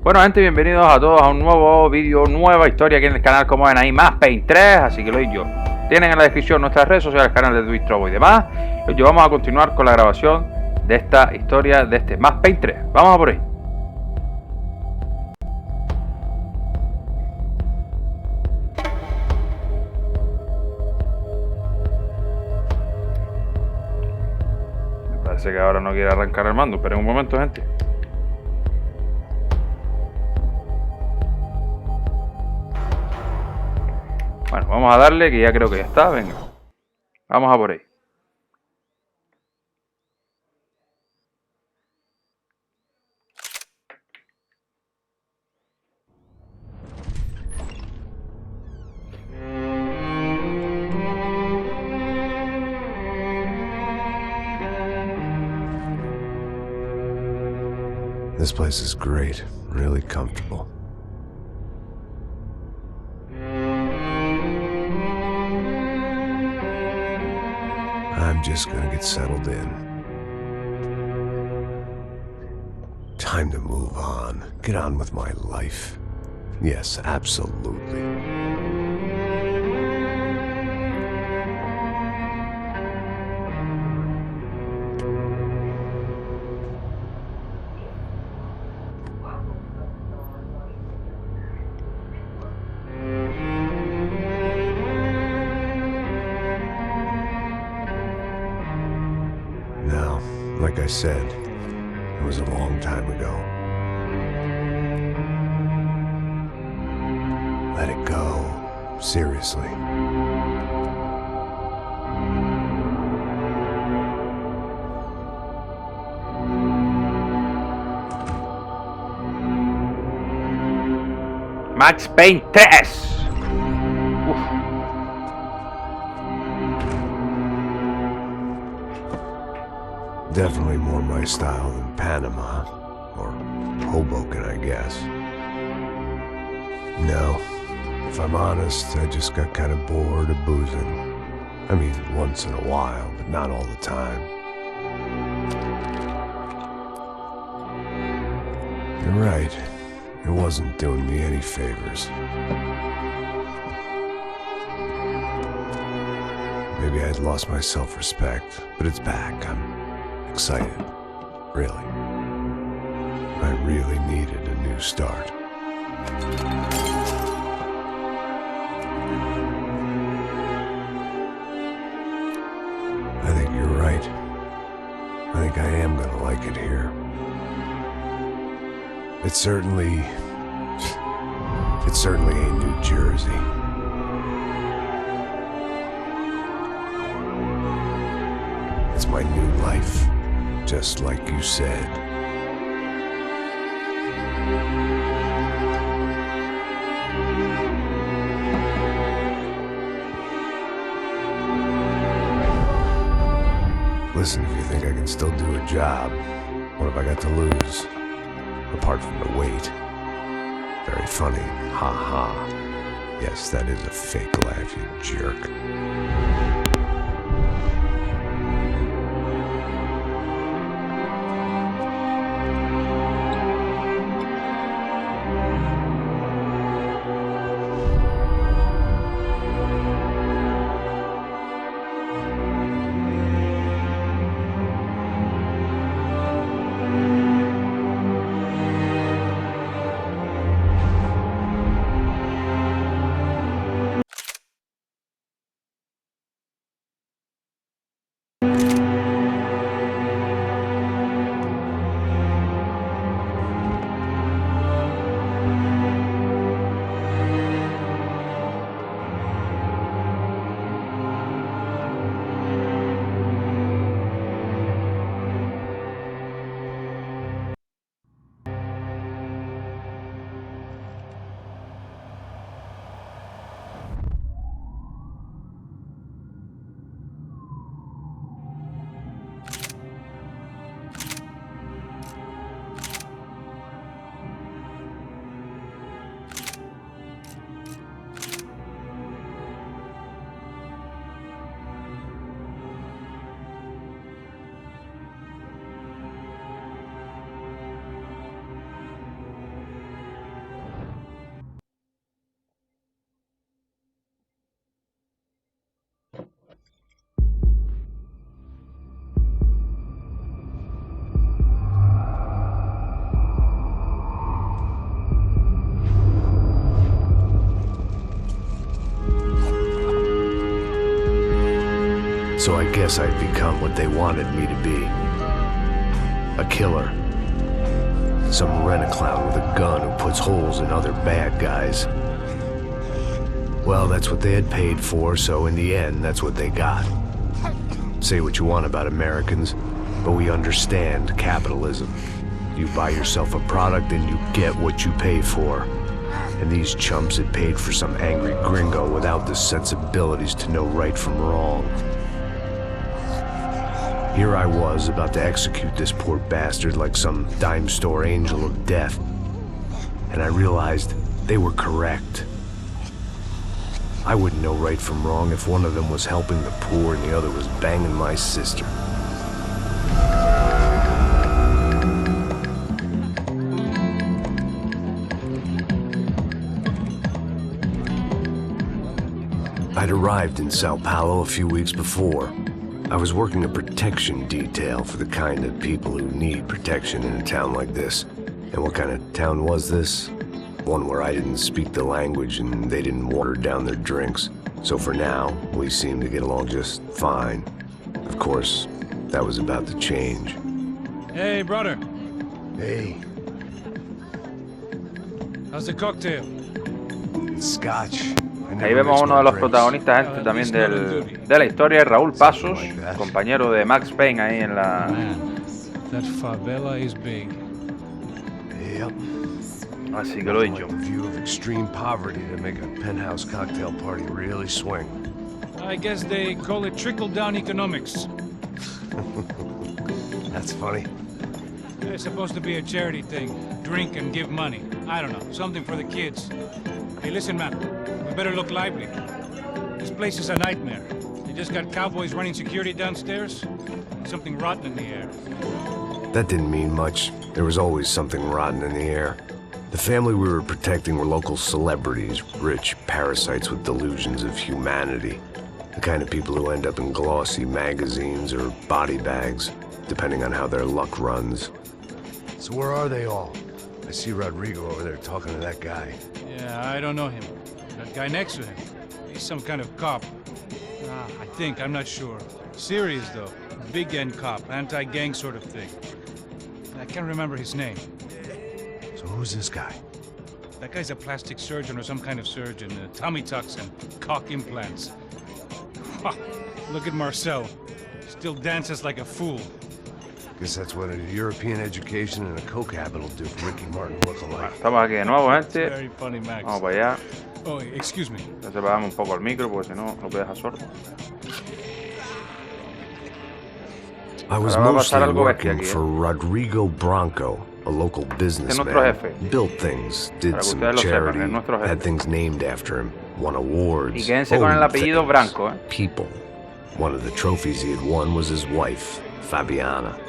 Bueno gente, bienvenidos a todos a un nuevo vídeo, nueva historia aquí en el canal. Como ven ahí, más PAYNE 3, así que lo he yo. Tienen en la descripción nuestras redes sociales, canal de Twitch, Trovo y demás. Y hoy vamos a continuar con la grabación de esta historia, de este más PAYNE 3. Vamos a por ahí. Me parece que ahora no quiere arrancar el mando, pero en un momento, gente. Bueno, vamos a darle, que ya creo que ya está. Venga, vamos a por ahí. This place is great, really comfortable. I'm just gonna get settled in. Time to move on. Get on with my life. Yes, absolutely. Now, like I said, it was a long time ago. Let it go. Seriously. Max PAYNE 3. Definitely more my style than Panama, or Hoboken, I guess. No, if I'm honest, I just got kind of bored of boozing. I mean, once in a while, but not all the time. You're right, it wasn't doing me any favors. Maybe I'd lost my self-respect, but it's back. I'm excited, really. I really needed a new start. I think you're right. I think I am gonna like it here. It's certainly ain't New Jersey. It's my new life. Just like you said. Listen, if you think I can still do a job, what have I got to lose? Apart from the weight. Very funny. Ha ha. Yes, that is a fake laugh, you jerk. So I guess I'd become what they wanted me to be. A killer. Some rent-a-clown with a gun who puts holes in other bad guys. Well, that's what they had paid for, so in the end, that's what they got. Say what you want about Americans, but we understand capitalism. You buy yourself a product and you get what you pay for. And these chumps had paid for some angry gringo without the sensibilities to know right from wrong. Here I was, about to execute this poor bastard like some dime store angel of death. And I realized they were correct. I wouldn't know right from wrong if one of them was helping the poor and the other was banging my sister. I'd arrived in Sao Paulo a few weeks before. I was working a protection detail for the kind of people who need protection in a town like this. And what kind of town was this? One where I didn't speak the language and they didn't water down their drinks. So for now, we seemed to get along just fine. Of course, that was about to change. Hey, brother. Hey, How's the cocktail? Scotch. Ahí vemos a uno de los protagonistas gente, también de la historia, Raúl Pasos, compañero de Max Payne ahí en la... Man, that favela is big. Yep. Así que lo he dicho. View of extreme poverty to make a penthouse cocktail party really swing. I guess they call it trickle-down economics. That's funny. It's supposed to be a charity thing. Drink and give money. I don't know, something for the kids. Hey, listen, man. We better look lively. This place is a nightmare. They just got cowboys running security downstairs. Something rotten in the air. That didn't mean much. There was always something rotten in the air. The family we were protecting were local celebrities, rich parasites with delusions of humanity. The kind of people who end up in glossy magazines or body bags, depending on how their luck runs. So where are they all? I see Rodrigo over there talking to that guy. Yeah, I don't know him. That guy next to him. He's some kind of cop. I think, I'm not sure. Serious, though. Big-end cop, anti-gang sort of thing. I can't remember his name. So who's this guy? That guy's a plastic surgeon or some kind of surgeon. Tummy tucks and cock implants. Look at Marcel. Still dances like a fool. Guess that's what a European education and a coke habit will do for Ricky Martin look-alike. Estamos aquí de nuevo, gente. Very funny, Max. Vamos para allá. Oh, excuse me. Ya separamos un poco el micro porque si no, lo puedes dejar sordo. I was Ahora va a mostly pasar algo bestia working aquí, for Rodrigo Branco, a local businessman. Built things, did some charity, had things named after him, won awards. Y quédense con el apellido Branco, People. One of the trophies he had won was his wife, Fabiana.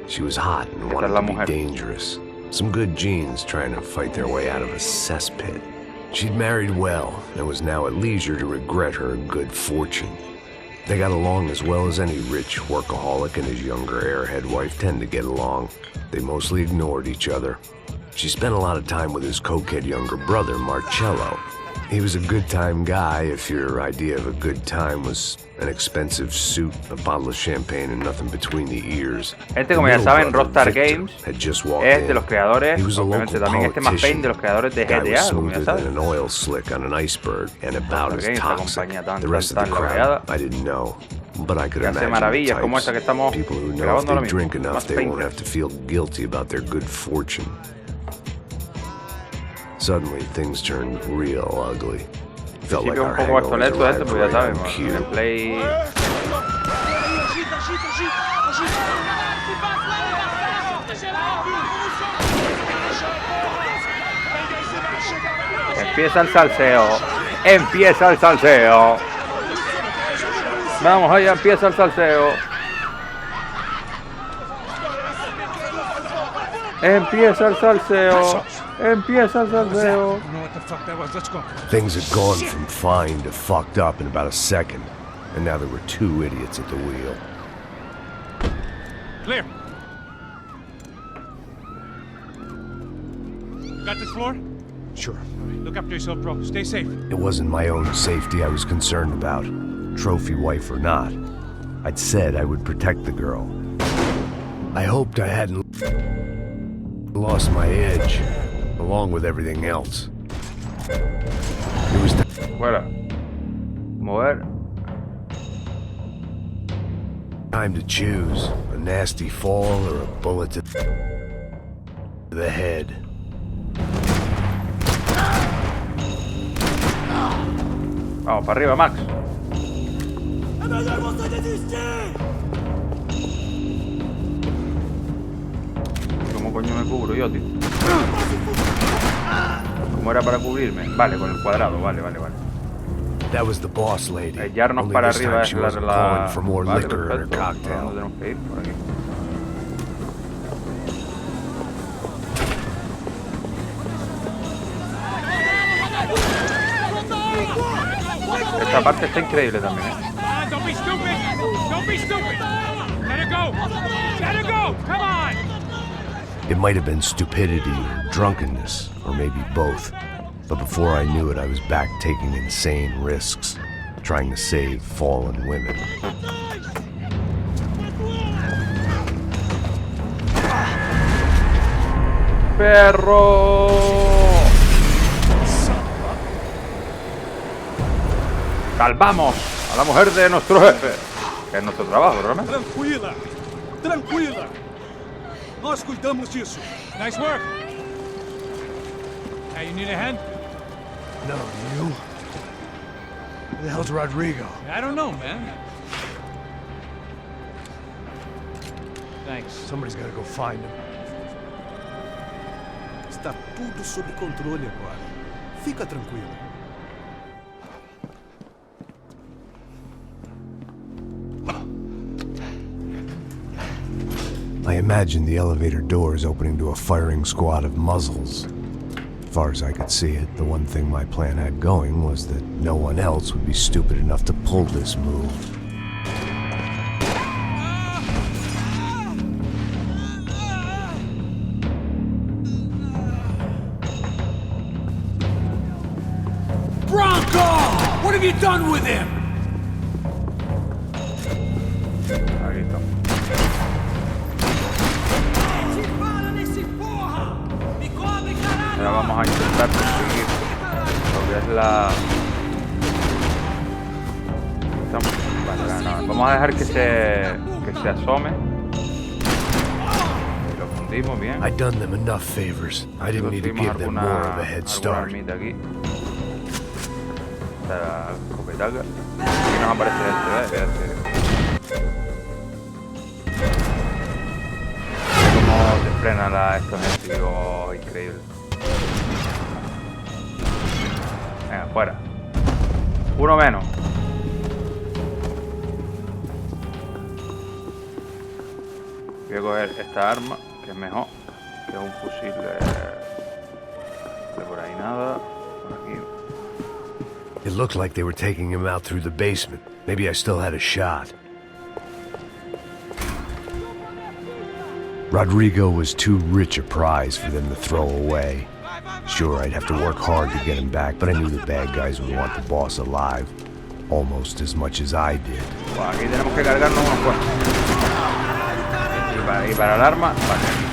She was hot and wanted to be dangerous. Some good genes trying to fight their way out of a cesspit. She'd married well and was now at leisure to regret her good fortune. They got along as well as any rich workaholic and his younger airhead wife tend to get along. They mostly ignored each other. She spent a lot of time with his cokehead younger brother, Marcello. He was a good-time guy if your idea of a good time was an expensive suit, a bottle of champagne, and nothing between the ears. Este, como ya saben, Rockstar Games es de los creadores, obviamente también este Max Payne de los creadores de GTA, como ya saben. An oil slick on an iceberg and about as toxic. The rest of the tan crowd, I didn't know, but I could que hace imagine maravillas the como esta que estamos types, people who know if grabando ahora they mismo. drink enough, Max they Payne won't have to feel guilty about their good fortune. Suddenly, things turned real ugly. Felt like un our poco hangovers obsoleto esto, arrived pues ya right saben, on en el cue. Play. Empieza el salseo. Empieza el salseo. Vamos allá, empieza el salseo. Empieza el salseo. Empieza el salseo. Things had gone from fine to fucked up in about a second, and now there were two idiots at the wheel. Clear. Got this floor? Sure. Look after yourself, bro. Stay safe. It wasn't my own safety I was concerned about, trophy wife or not. I'd said I would protect the girl. I hoped I hadn't lost my edge, along with everything else. It was Fuera. Mover. time to choose a nasty fall or a bullet to the head. Vamos, para arriba, Max. ¿Cómo coño me cubro yo, tío? ¿Cómo era para cubrirme? Vale, con el cuadrado, vale. That was the boss lady. Yarnos Only para this time arriba she es wasn't la... calling for more Vale, liquor in her perfecto. ¿Dónde cocktail. tenemos que ir? Por aquí. Esta parte está increíble también, ¿eh? Don't be stupid! Don't be stupid! Let her go! Let her go! Come on! It might have been stupidity or drunkenness, or maybe both. But before I knew it, I was back taking insane risks, trying to save fallen women. ¡Perro! Salvamos a la mujer de nuestro jefe, que es nuestro trabajo, realmente. Tranquila, tranquila. Nós cuidamos disso. Nice work! Hey, you need a hand? No, you. Who the hell's Rodrigo? I don't know, man. Thanks. Somebody's gotta go find him. Está tudo sob controle agora. Fica tranquilo. I imagined the elevator doors opening to a firing squad of muzzles. As far as I could see it, the one thing my plan had going was that no one else would be stupid enough to pull this move. Bronco! What have you done with him? Aquí estamos. Ahora vamos a intentar conseguir lo que es la... Vale, no, vamos a dejar que se asome. Y lo fundimos bien. I'd done them enough favors. I didn't need to give them more of a head start. Alguna armita aquí. Esta escopetaca. Aquí nos aparece ¿ves? Cómo se frena estos enemigos, increíble. Venga, fuera. Uno menos. Voy a coger esta arma, que es mejor, que es un fusil de por ahí nada. Por aquí. It looked like they were taking him out through the basement. Maybe I still had a shot. Rodrigo was too rich a prize for them to throw away. Sure, I'd have to work hard to get him back, but I knew the bad guys would want the boss alive almost as much as I did. Bueno, aquí tenemos que cargarnos unos cuantos. Y para el arma, vale.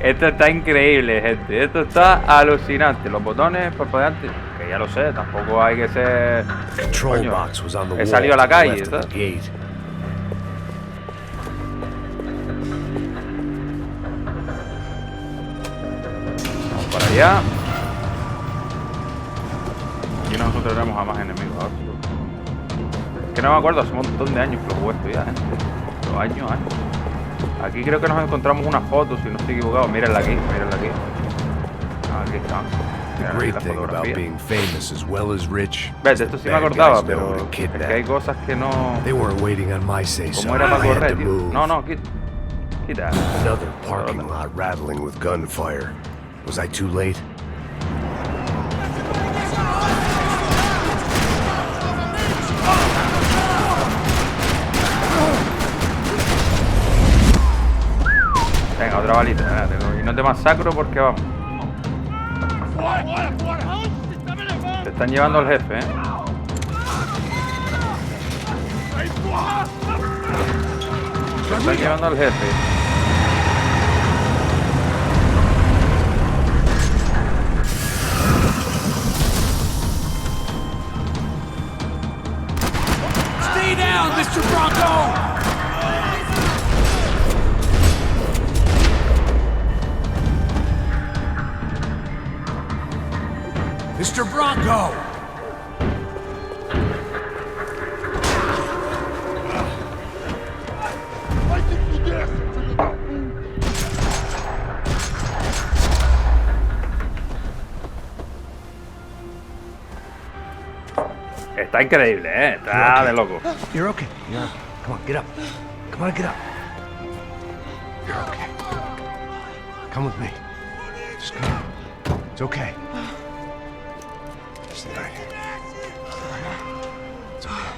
Esto está increíble, gente. Esto está alucinante. Los botones parpadeantes, que ya lo sé, tampoco hay que ser... Control Coño, box was on the he wall salido a la to the calle, left of ¿sabes? the gate. Vamos para allá. Y nos encontraremos a más enemigos. ¿Sabes? Es que no me acuerdo, hace un montón de años que lo jugué esto ya, gente. Los años. Aquí creo que nos encontramos una foto, si no estoy equivocado. Mírenla aquí, mírenla aquí. Ah, aquí están. The Mírenla aquí great la thing about fotografía. being famous as well as rich Ves, is de esto that sí me bad acordaba, guys know pero when to es que hay kidnap. cosas que no... They weren't waiting on my say-so. ¿Cómo era para I had correr, to tío? move. No, quita. Another parking lot rattling with gunfire. Was I too late? chavalita. Y no te masacro porque vamos. Te están llevando al jefe, Te están llevando al jefe. Stay down, Mr. Bronco! Mr. Bronco! Está increíble, Está de loco. You're okay. You're okay. Come on, get up. Come on, get up. You're okay. Come with me. Just come. It's okay. Stay right here. It's okay.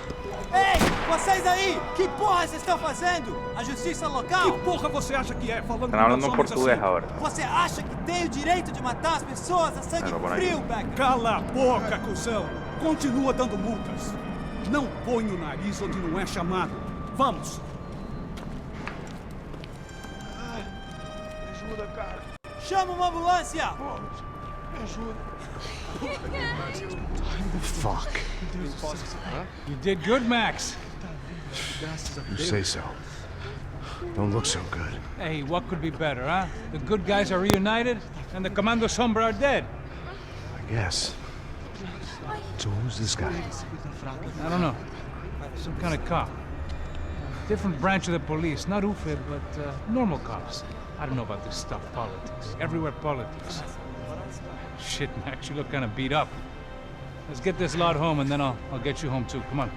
Ei, vocês aí! Que porra vocês estão fazendo? A justiça local? Que porra você acha que é falando Están hablando en portugués ahora. Você acha que tem o direito de matar as pessoas a sangue frio, Becker? Cala a boca, cuzão! Continua dando multas. Não põe o nariz onde não é chamado. Vamos! Ajuda, cara. Chama uma ambulância! Me ajuda. Fuck. You did good, Max. You say so. Don't look so good. Hey, what could be better, huh? The good guys are reunited, and the Commando Sombra are dead. I guess. So who's this guy? I don't know. Some kind of cop. Different branch of the police. Not UFE, but normal cops. I don't know about this stuff, politics. Everywhere politics. Shit, Max, you look kind of beat up. Let's get this lot home, and then I'll get you home too. Come on.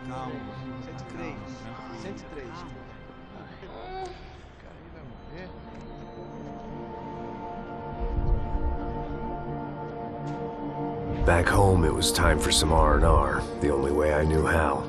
Calma. 103. 103. Back home, it was time for some R&R, the only way I knew how.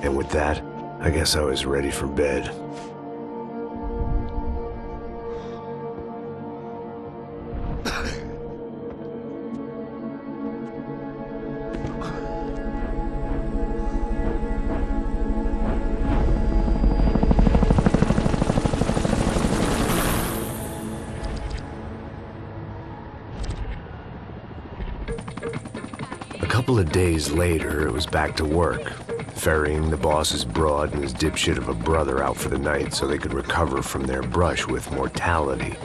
And with that, I guess I was ready for bed. A couple of days later, it was back to work. Ferrying the boss's broad and his dipshit of a brother out for the night so they could recover from their brush with mortality.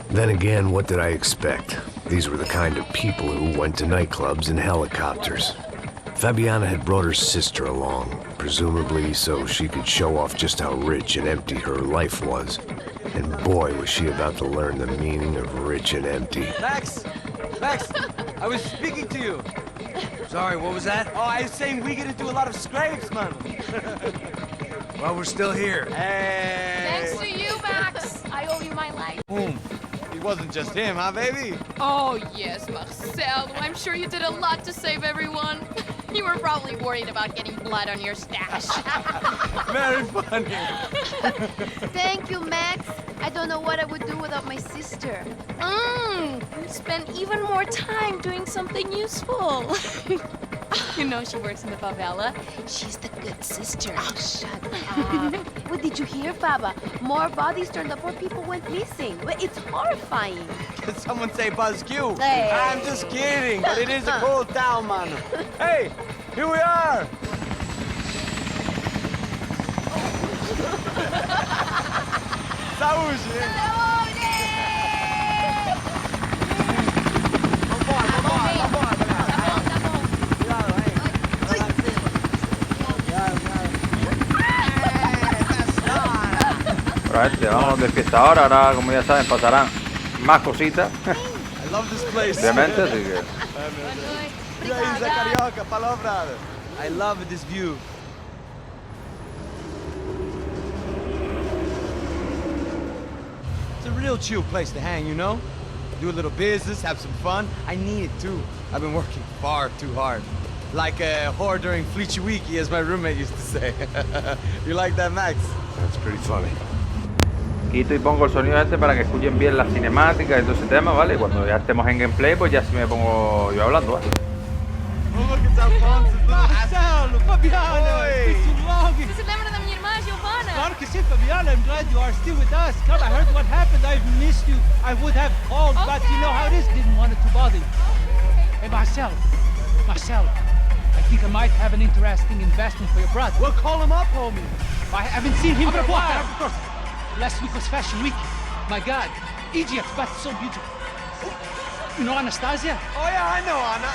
Then again, what did I expect? These were the kind of people who went to nightclubs in helicopters. Fabiana had brought her sister along, presumably so she could show off just how rich and empty her life was. And boy, was she about to learn the meaning of rich and empty. Max! Max! I was speaking to you! Sorry, what was that? Oh, I was saying we get into a lot of scrapes, man. Well, we're still here. Hey! Thanks to you, Max. I owe you my life. Boom. It wasn't just him, huh, baby? Oh, yes, Marcel. I'm sure you did a lot to save everyone. You were probably worried about getting blood on your stash. Very funny. Thank you, Max. I don't know what I would do without my sister. Spend even more time doing something useful. You know she works in the favela. She's the good sister. Oh, shut up. What did you hear, Baba? More bodies turned up where people went missing. It's horrifying. Did someone say Buzz Q? Hey. I'm just kidding, but it is a cool town, man. Hey, here we are. Saúde! Efectivamente, vamos de fiesta ahora, como ya saben, pasarán más cositas. I love this place. Obviamente, así que... E aí, Zé Carioca, palavra. I love this view. It's a real chill place to hang, you know? Do a little business, have some fun. I need it too. I've been working far too hard. Like a whore during Fleechy Weeky, as my roommate used to say. You like that, Max? That's pretty funny. Quito y pongo el sonido este para que escuchen bien las cinemáticas y todo ese tema, ¿vale? Y cuando ya estemos en gameplay, pues ya sí me pongo yo hablando, ¿vale? Oh, look at Alfonso. Marcelo, Fabiana, it's too long. Você se lembra da minha irmã, Giovanna? Claro que sim, Fabiana. I'm glad you are still with us. Come, I heard what happened. I've missed you. I would have called, but you know how it is. Didn't want it to bother you. Hey, Marcelo, I think I might have an interesting investment for your brother. Well, call him up, homie. I haven't seen him for a while. Of course. Last week was Fashion Week. My God, Egypt, but so beautiful. You know Anastasia? Oh, yeah, I know, Anna.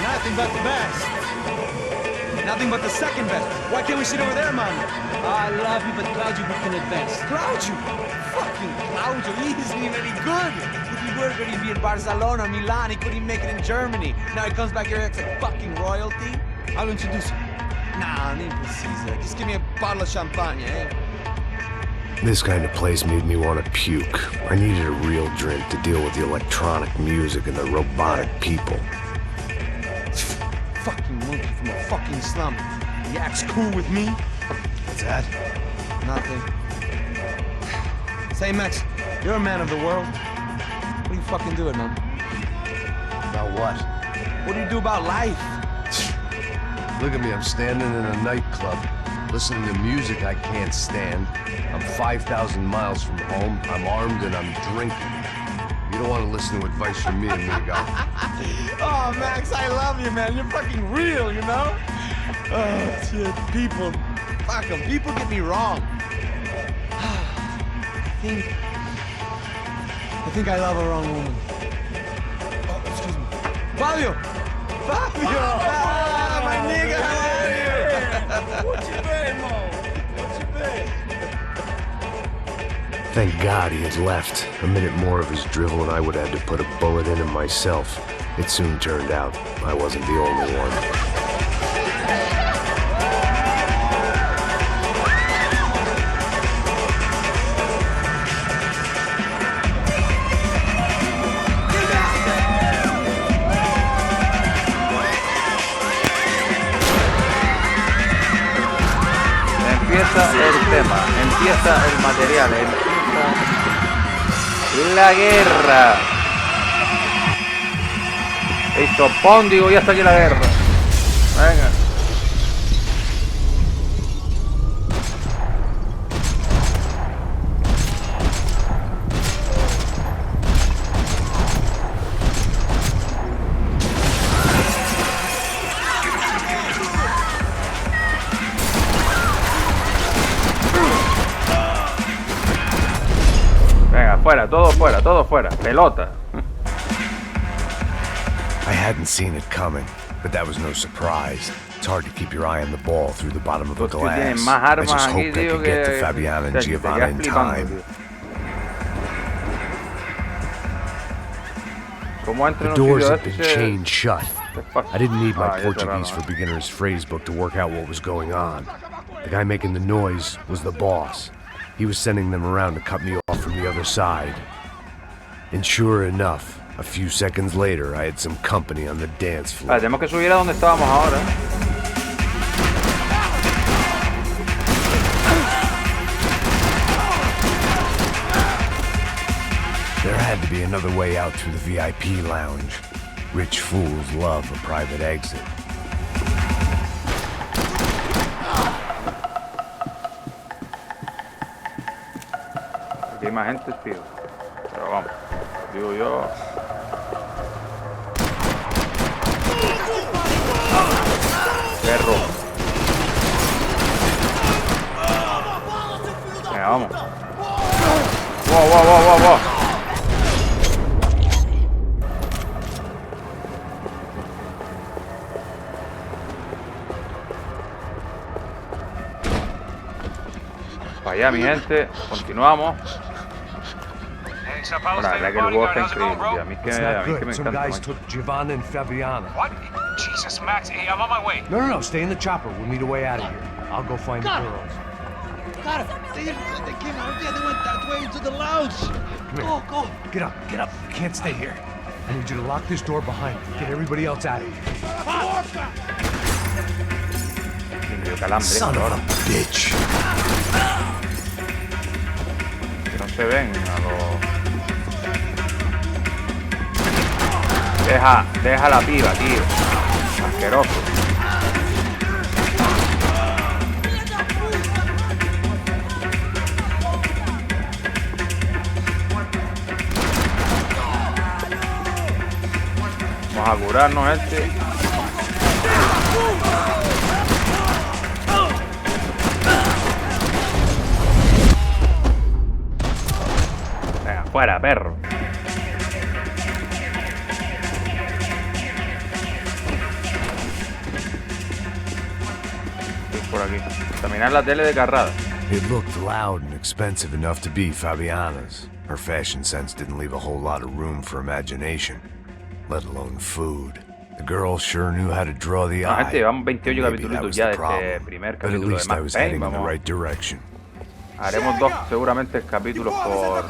Nothing but the best. Nothing but the second best. Why can't we sit over there, man? I love you, but Claudio booked in advance. Claudio! Fucking Claudio, he isn't even any good. If he were good, he'd be in Barcelona, Milan, he couldn't make it in Germany. Now he comes back here, acts like fucking royalty. I'll introduce you. Nah, nem precisa. Just give me a bottle of champagne, eh? This kind of place made me want to puke. I needed a real drink to deal with the electronic music and the robotic people. Fucking monkey from a fucking slum. He acts cool with me. What's that? Nothing. Say, Max, you're a man of the world. What are you fucking doing, man? About what? What do you do about life? Look at me, I'm standing in a nightclub, listening to music I can't stand. I'm 5,000 miles from home, I'm armed and I'm drinking. You don't want to listen to advice from me, amigo. Oh, Max, I love you, man. You're fucking real, you know? Oh, shit. People. Fuck them. People get me wrong. I think I love a wrong woman. Oh, excuse me. Fabio! Fabio! Ah, my nigga, how are you? What you been, Mo? What you been? Thank God he had left. A minute more of his drivel and I would have had to put a bullet in him myself. It soon turned out I wasn't the only one. Empieza el tema, empieza el material, empieza la guerra. Listo, pon, digo, ya está aquí la guerra. Venga. Fuera, todo fuera, pelota. I hadn't seen it coming, but that was no surprise. It's hard to keep your eye on the ball through the bottom of a glass. I just hoped I could get to Fabiana and Giovanna in time. The doors had been chained shut, I didn't need my Ah, ya Portuguese cerraron, for Beginners phrase book to work out what was going on. The guy making the noise was the boss. He was sending them around to cut me off from the other side. And sure enough, a few seconds later, I had some company on the dance floor. Vale, tenemos que subir a donde estábamos ahora. There had to be another way out through the VIP lounge. Rich fools love a private exit. Aquí hay más gente, tío. Pero vamos, digo yo. Perro. Venga, vamos. Wow, wow, wow, wow, wow. Para allá, mi gente. Continuamos. La verdad que el juego está increíble, tío. A mí que me Some encanta. guys macho. took Giovanna and Fabiana. What? Jesus, Max. Hey, I'm on my way. No, stay in the chopper. We'll meet a way out of here. I'll go find the girls. God, they came out. Yeah, they went that way into the lounge. Come here. Get up. You can't stay here. I need you to lock this door behind you. Get everybody else out of here. Me dio calambre, Son of ahora. a bitch. Que no se ven a los... Deja la piba, tío. Asqueroso. Vamos a curarnos este. Venga, fuera, perro. Por aquí. Examinar la tele de carrada. It looked loud and expensive enough to be Fabiana's. Her fashion sense didn't leave a whole lot of room for imagination, let alone food. The girl sure knew how to draw the No, eye. gente, llevamos 28 Maybe that capítulos was ya the de este problem. primer But at capítulo de least I Max was Payne. heading in the Vamos, right direction. haremos dos seguramente capítulos por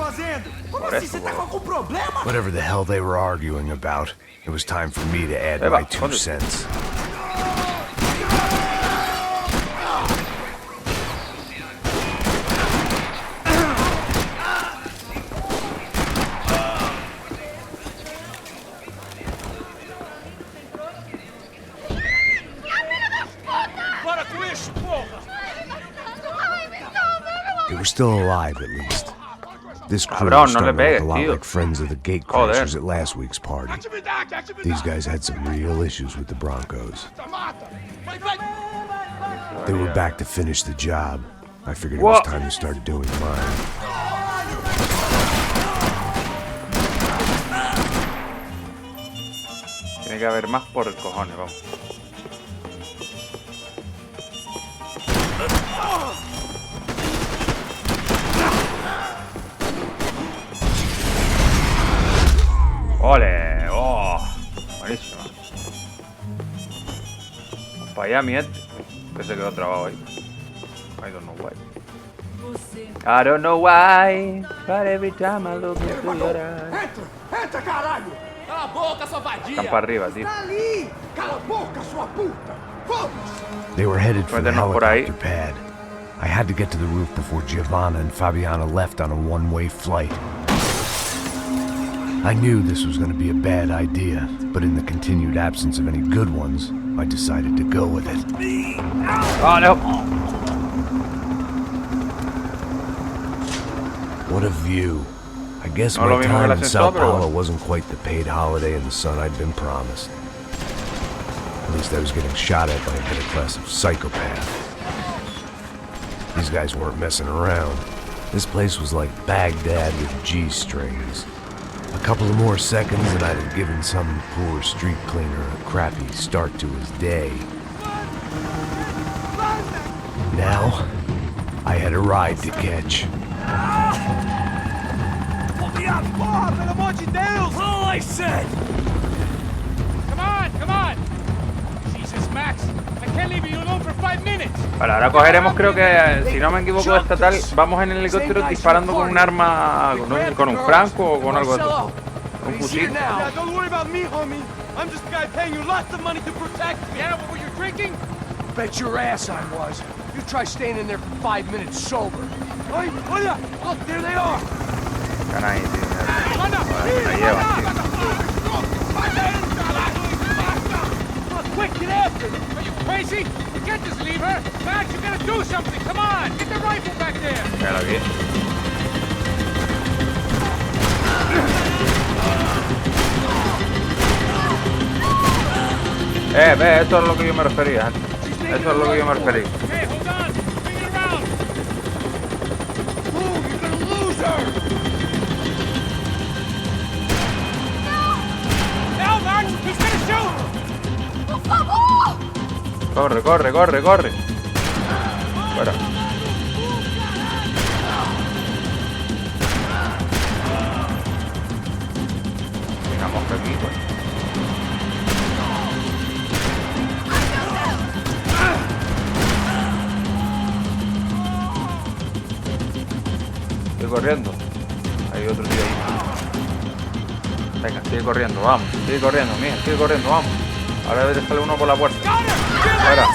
Você eso. tá com algum problema? Whatever the hell they were arguing about, it was time for me to add Eva, my 2 ¿dónde? cents. Para com isso, porra! They were still alive, at least. This crew Cabrón, was no le starting to look pegues, a lot tío. like friends of the gate Joder. crashers at last week's party. These guys had some real issues with the Broncos. They were back to finish the job. I figured it was Whoa. time to start doing mine. Tiene que haber más por el cojones, vamos. ¡Ole! ¡Oh! Buenísima. Vamos para allá, mi gente. Que se quedó trabado ahí. I don't know why. I don't know why, but every time I look into your eyes. Entra, caralho! Cala a boca, sua vadia! Están para arriba, tío. Tá ali! Cala a boca, sua puta! Vamos! They were headed for the Meternos por ahí. helicopter pad. I had to get to the roof before Giovanna and Fabiana left on a one-way flight. I knew this was going to be a bad idea, but in the continued absence of any good ones, I decided to go with it. ¡Oh, no! What a view. I guess No lo my mismo que el time in Sao ascensor, pero Paulo bueno. wasn't quite the paid holiday in the sun I'd been promised. At least I was getting shot at by a better class of psychopath. These guys weren't messing around. This place was like Baghdad with G-strings. A couple of more seconds and I'd have given some poor street cleaner a crappy start to his day. Now, I had a ride to catch. Porra, pelo amor de Deus! All I said! Come on! Come on. Jesus, Max. I can't leave you alone for 5 minutes. Vale, ahora cogeremos, creo que, si no me equivoco, estatal. Vamos en el helicóptero disparando con un arma, con un franco o con algo de eso. Un fusil. Yeah, don't worry about me, homie. I'm just a guy paying you lots of money to protect me. Yeah, what were you drinking? Bet your ass I was. You try staying in there for 5 minutes sober. Hey, hola! Look, there they are. Caray, tío. Me llevan, tío. Quick, get after her. Are you crazy? You can't just leave her. Max, you gotta do something. Come on, get the rifle back there. Míralo aquí. Ve, esto es lo que yo me refería, gente. Eso es lo que yo me refería. Hey, hold on. Bring it around. Move, you're gonna lose her. Now, Max, he's gonna shoot. Por favor! Corre, corre, corre, corre. Fuera. Digamos que aquí, pues. Estoy corriendo. Hay otro tío ahí. Venga, sigue corriendo, vamos. Sigue corriendo, mija, sigue corriendo, vamos. Ahora debe de salir uno por la puerta. Fuera.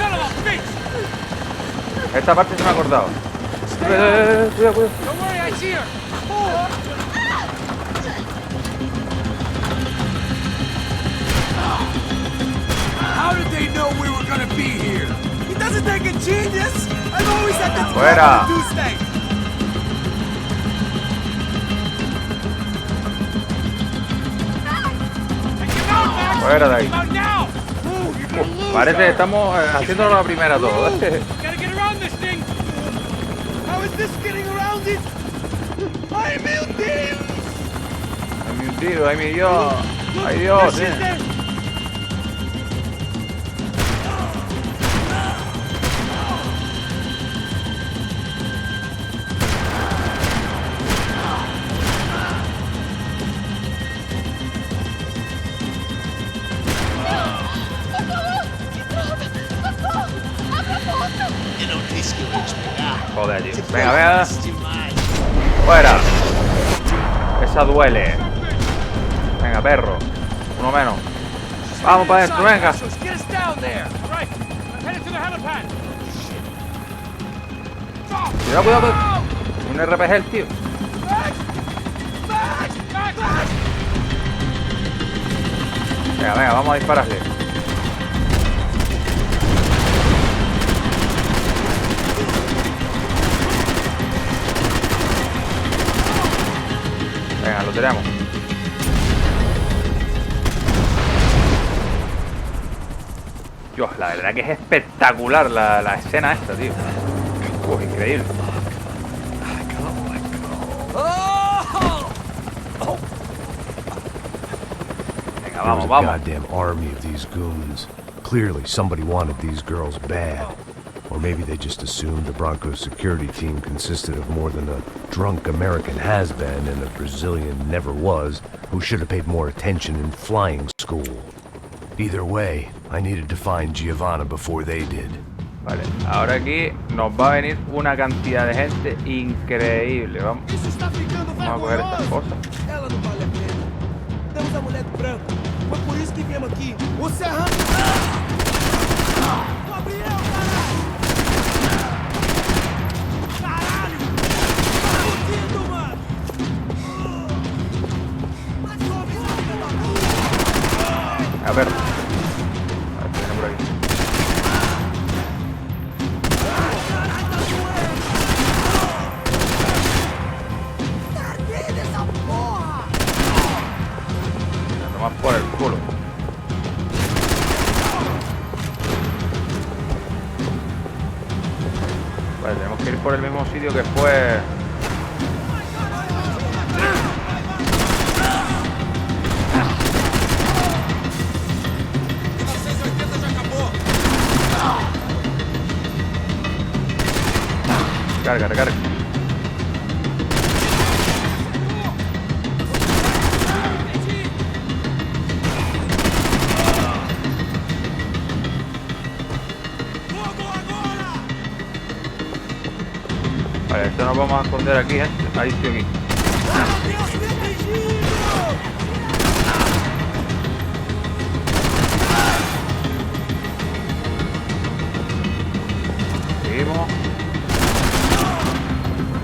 Esta parte se me ha acordado. Cuidado, cuidado. Don't worry, I see her. How did they know we were gonna be here? He doesn't take a genius. I've always had that Fuera. Tuesday. Fuera de ahí. Come out now. Parece que estamos haciéndolo la primera todo. Gotta get around this thing. How is this getting around it? ¡Ay, meu Deus! Ay, mi tiro, ay, mi Dios. Ay, Dios, Joder, tío. Venga, venga. Fuera. Esa duele. Venga, perro. Uno menos. Vamos para adentro, venga. Get us down there. All right. I'm headed to the helipad. Cuidado, cuidado. Un RPG el tío. Venga, venga, vamos a dispararle. Venga, lo tenemos. Dios, la verdad que es espectacular la escena esta, tío. Increíble. Venga, vamos, vamos. Goddamn army of these goons. Clearly, somebody wanted these girls bad. Or maybe they just assumed the Broncos security team consisted of more than a drunk American has-been and a Brazilian never was who should have paid more attention in flying school. Either way, I needed to find Giovanna before they did. Vale, ahora aquí nos va a venir una cantidad de gente increíble. Vamos a coger estas cosas. Ela não vale a pena. Temos a mulher do branco. Foi por isso que viemos aqui. O Serrano... Gabriel, caralho! Caralho! Tá fudido, mano! A ver. Viene por aquí. Tomar por el culo. Vale, tenemos que ir por el mismo sitio que fue. Carga, recarga. nos vamos a esconder aquí, gente. Ahí estoy aquí. Seguimos.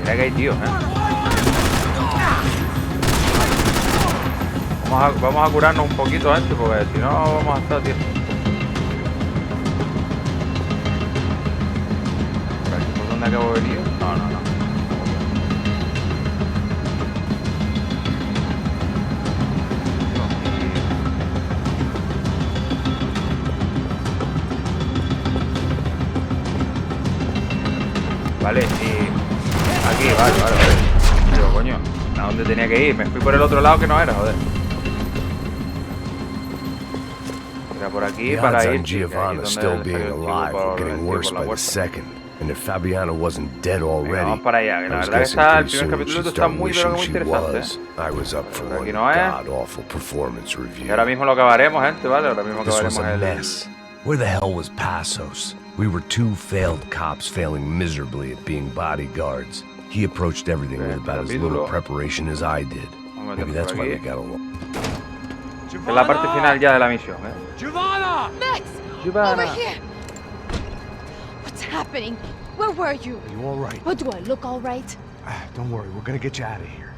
Mira que hay tíos, Vamos a curarnos un poquito, gente, porque si no vamos a estar, tío. ¿Por dónde acabo de venir? No. Vale, aquí, vale. Pero coño, ¿a dónde tenía que ir? Me fui por el otro lado que no era, joder. Era por aquí The para odds ir. on Giovanna still being alive were getting worse by the second, and if Fabiana wasn't dead already, vamos para allá, que la I was verdad que guessing está, el pretty primer soon capítulo she'd está start muy, pero wishing muy she interesante, was. I was up for Aquí one no es. god-awful performance Y review. ahora mismo lo acabaremos, gente, ¿vale? Ahora mismo This was acabaremos a el... mess. Where the hell was Passos? We were two failed cops failing miserably at being bodyguards. He approached everything with about as little preparation as I did. Maybe that's why we got along. Es la parte final ya de la misión, Giovanna! Max! Giovanna. Over here! What's happening? Where were you? Are you all right? Oh, do I look all right? Don't worry, we're gonna get you out of here.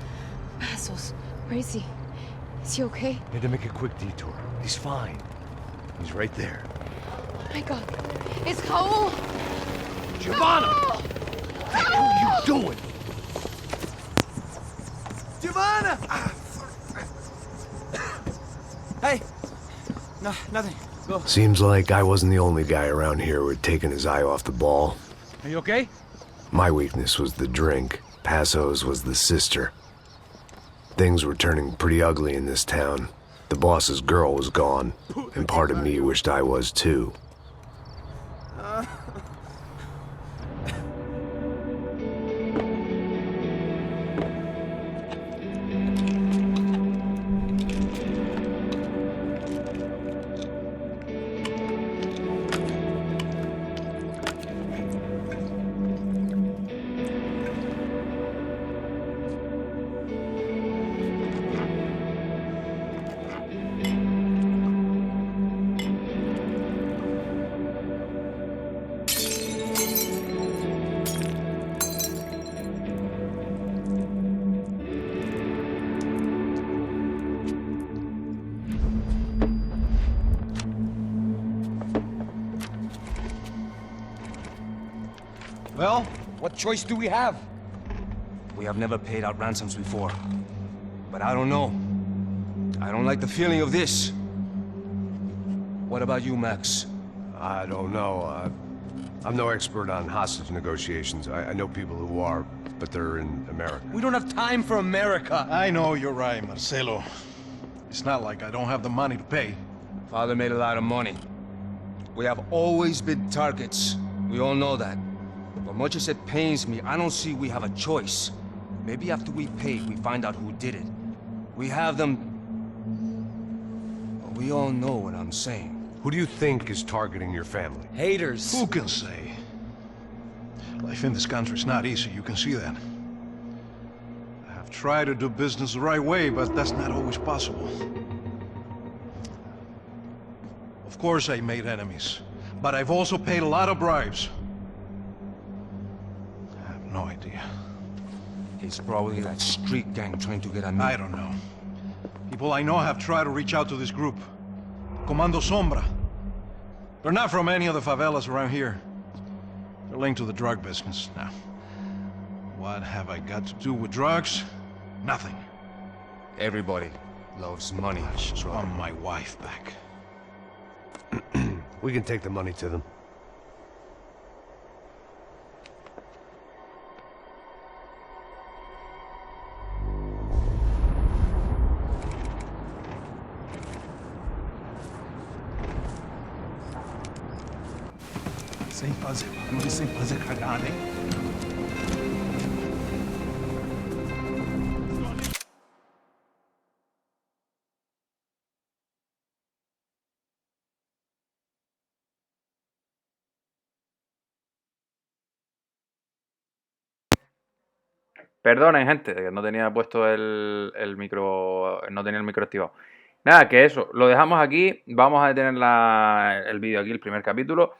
Passos, where is he? Is he okay? Had to make a quick detour. He's fine. He's right there. Oh my God. It's Raul! Giovanna! No! What the hell are you doing? Giovanna! Hey! No, nothing. Go. Seems like I wasn't the only guy around here who had taken his eye off the ball. Are you okay? My weakness was the drink. Passo's was the sister. Things were turning pretty ugly in this town. The boss's girl was gone, and part of me wished I was too. Well, what choice do we have? We have never paid out ransoms before. But I don't know. I don't like the feeling of this. What about you, Max? I don't know. I'm no expert on hostage negotiations. I know people who are, but they're in America. We don't have time for America. I know you're right, Marcelo. It's not like I don't have the money to pay. Father made a lot of money. We have always been targets. We all know that. But much as it pains me, I don't see we have a choice. Maybe after we pay, we find out who did it. We have them... Well, we all know what I'm saying. Who do you think is targeting your family? Haters. Who can say? Life in this country is not easy, you can see that. I have tried to do business the right way, but that's not always possible. Of course I made enemies, but I've also paid a lot of bribes. I have no idea. It's probably that street gang trying to get at me. I don't know. People I know have tried to reach out to this group. Comando Sombra. They're not from any of the favelas around here. They're linked to the drug business. Now, what have I got to do with drugs? Nothing. Everybody loves money. I just want my wife back. We can take the money to them. Sem fazer barulho, sem fazer cagada, hein? Perdonen, gente, que no tenía puesto el micro, no tenía el micro activado. Nada, que eso, lo dejamos aquí. Vamos a detener el vídeo aquí, el primer capítulo.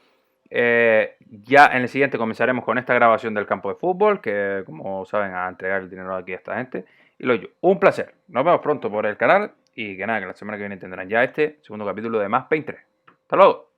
Ya en el siguiente comenzaremos con esta grabación del campo de fútbol, que como saben, a entregar el dinero aquí a esta gente. Y lo dicho, un placer. Nos vemos pronto por el canal y que nada, que la semana que viene tendrán ya este segundo capítulo de Más PAYNE 3. Hasta luego.